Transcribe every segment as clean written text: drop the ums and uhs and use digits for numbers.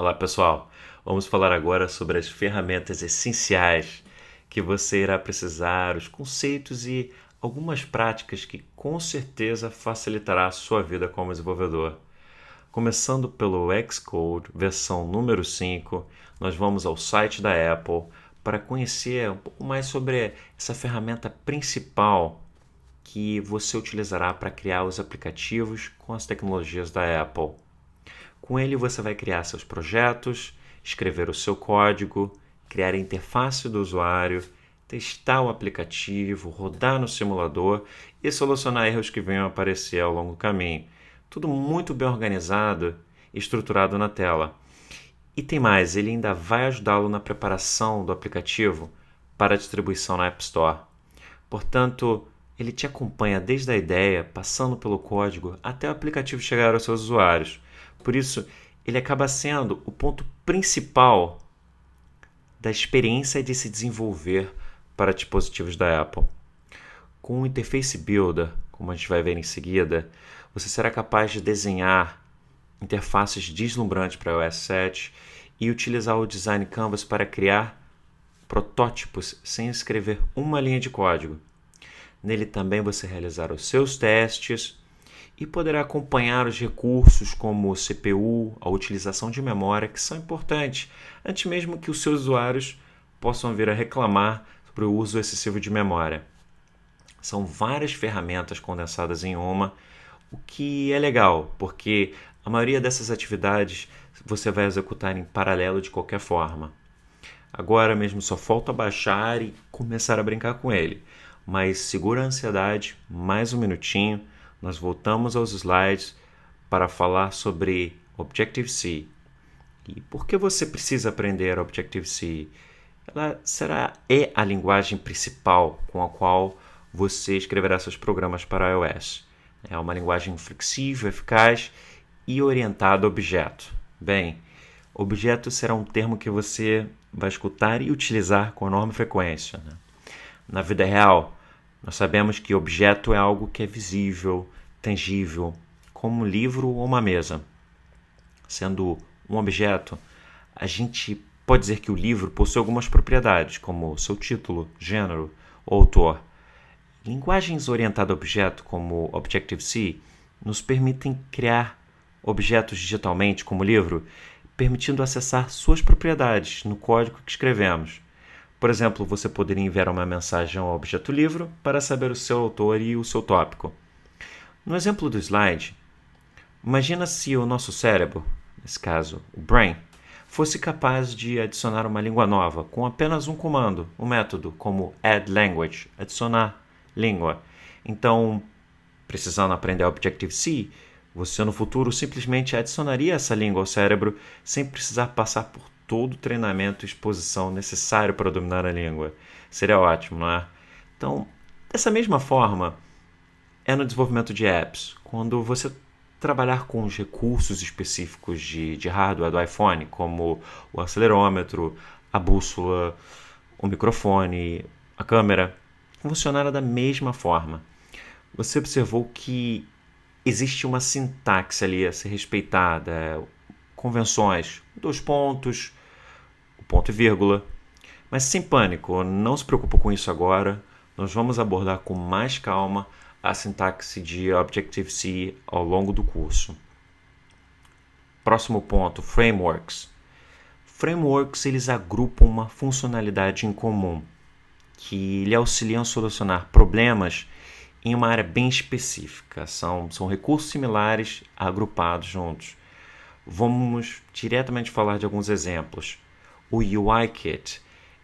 Olá pessoal, vamos falar agora sobre as ferramentas essenciais que você irá precisar, os conceitos e algumas práticas que com certeza facilitará a sua vida como desenvolvedor. Começando pelo Xcode versão número 5, nós vamos ao site da Apple para conhecer um pouco mais sobre essa ferramenta principal que você utilizará para criar os aplicativos com as tecnologias da Apple. Com ele você vai criar seus projetos, escrever o seu código, criar a interface do usuário, testar o aplicativo, rodar no simulador e solucionar erros que venham a aparecer ao longo do caminho. Tudo muito bem organizado e estruturado na tela. E tem mais, ele ainda vai ajudá-lo na preparação do aplicativo para a distribuição na App Store. Portanto, ele te acompanha desde a ideia, passando pelo código, até o aplicativo chegar aos seus usuários. Por isso, ele acaba sendo o ponto principal da experiência de se desenvolver para dispositivos da Apple. Com o Interface Builder, como a gente vai ver em seguida, você será capaz de desenhar interfaces deslumbrantes para o iOS 7 e utilizar o Design Canvas para criar protótipos sem escrever uma linha de código. Nele também você realizará os seus testes e poderá acompanhar os recursos como o CPU, a utilização de memória, que são importantes, antes mesmo que os seus usuários possam vir a reclamar sobre o uso excessivo de memória. São várias ferramentas condensadas em uma, o que é legal, porque a maioria dessas atividades você vai executar em paralelo de qualquer forma. Agora mesmo só falta baixar e começar a brincar com ele. Mas segura a ansiedade, mais um minutinho, nós voltamos aos slides para falar sobre Objective-C. E por que você precisa aprender Objective-C? Ela é a linguagem principal com a qual você escreverá seus programas para iOS. É uma linguagem flexível, eficaz e orientada a objeto. Bem, objeto será um termo que você vai escutar e utilizar com enorme frequência, né? Na vida real, nós sabemos que objeto é algo que é visível, tangível, como um livro ou uma mesa. Sendo um objeto, a gente pode dizer que o livro possui algumas propriedades, como seu título, gênero ou autor. Linguagens orientadas a objeto, como Objective-C, nos permitem criar objetos digitalmente, como o livro, permitindo acessar suas propriedades no código que escrevemos. Por exemplo, você poderia enviar uma mensagem ao objeto livro para saber o seu autor e o seu tópico. No exemplo do slide, imagina se o nosso cérebro, nesse caso o brain, fosse capaz de adicionar uma língua nova com apenas um comando, um método como add language, adicionar língua. Então, precisando aprender Objective-C, você no futuro simplesmente adicionaria essa língua ao cérebro sem precisar passar por todo o treinamento e exposição necessário para dominar a língua. Seria ótimo, não é? Então, dessa mesma forma, é no desenvolvimento de apps. Quando você trabalhar com os recursos específicos de hardware do iPhone, como o acelerômetro, a bússola, o microfone, a câmera, funcionará da mesma forma. Você observou que existe uma sintaxe ali a ser respeitada, convenções, 2 pontos, o ponto e vírgula. Mas sem pânico, não se preocupe com isso agora. Nós vamos abordar com mais calma a sintaxe de Objective-C ao longo do curso. Próximo ponto, frameworks. Frameworks eles agrupam uma funcionalidade em comum, que lhe auxiliam a solucionar problemas em uma área bem específica. São recursos similares agrupados juntos. Vamos diretamente falar de alguns exemplos. O UIKit,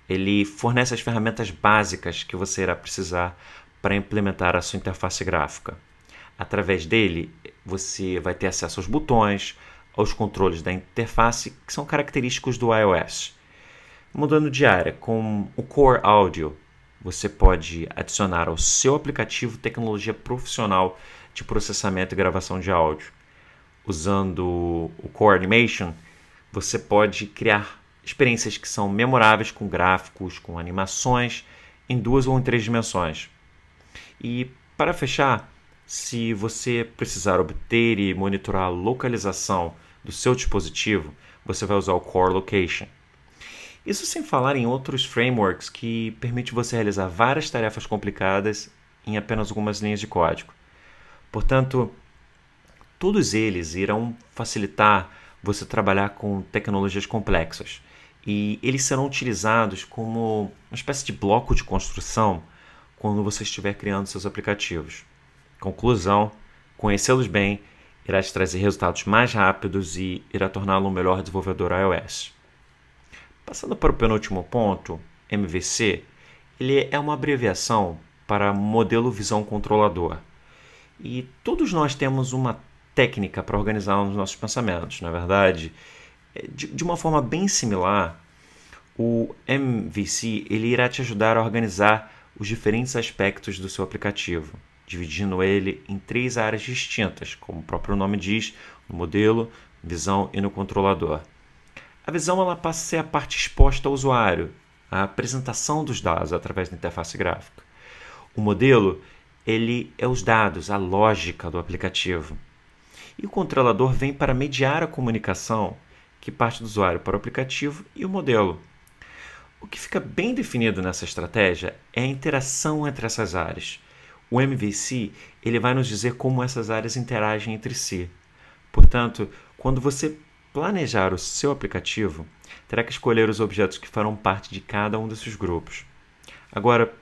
ele fornece as ferramentas básicas que você irá precisar para implementar a sua interface gráfica. Através dele, você vai ter acesso aos botões, aos controles da interface, que são característicos do iOS. Mudando de área, com o Core Audio, você pode adicionar ao seu aplicativo tecnologia profissional de processamento e gravação de áudio. Usando o Core Animation, você pode criar experiências que são memoráveis com gráficos, com animações em 2 ou em 3 dimensões. E para fechar, se você precisar obter e monitorar a localização do seu dispositivo, você vai usar o Core Location. Isso sem falar em outros frameworks que permitem você realizar várias tarefas complicadas em apenas algumas linhas de código. Portanto, todos eles irão facilitar você trabalhar com tecnologias complexas e eles serão utilizados como uma espécie de bloco de construção quando você estiver criando seus aplicativos. Conclusão, conhecê-los bem irá te trazer resultados mais rápidos e irá torná-lo um melhor desenvolvedor iOS. Passando para o penúltimo ponto, MVC, ele é uma abreviação para Modelo Visão Controlador. E todos nós temos uma técnica para organizar os nossos pensamentos, na verdade. De uma forma bem similar, o MVC ele irá te ajudar a organizar os diferentes aspectos do seu aplicativo, dividindo ele em 3 áreas distintas, como o próprio nome diz, no modelo, visão e no controlador. A visão ela passa a ser a parte exposta ao usuário, a apresentação dos dados através da interface gráfica. O modelo ele é os dados, a lógica do aplicativo. E o controlador vem para mediar a comunicação que parte do usuário para o aplicativo e o modelo. O que fica bem definido nessa estratégia é a interação entre essas áreas. O MVC ele vai nos dizer como essas áreas interagem entre si. Portanto, quando você planejar o seu aplicativo, terá que escolher os objetos que farão parte de cada um desses grupos. Agora,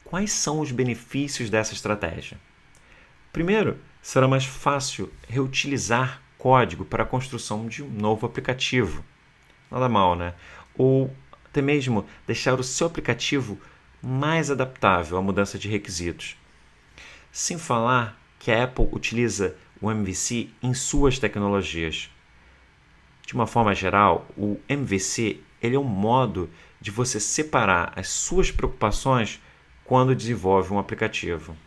quais são os benefícios dessa estratégia? Primeiro, será mais fácil reutilizar código para a construção de um novo aplicativo. Nada mal, né? Ou até mesmo deixar o seu aplicativo mais adaptável à mudança de requisitos. Sem falar que a Apple utiliza o MVC em suas tecnologias. De uma forma geral, o MVC ele é um modo de você separar as suas preocupações quando desenvolve um aplicativo.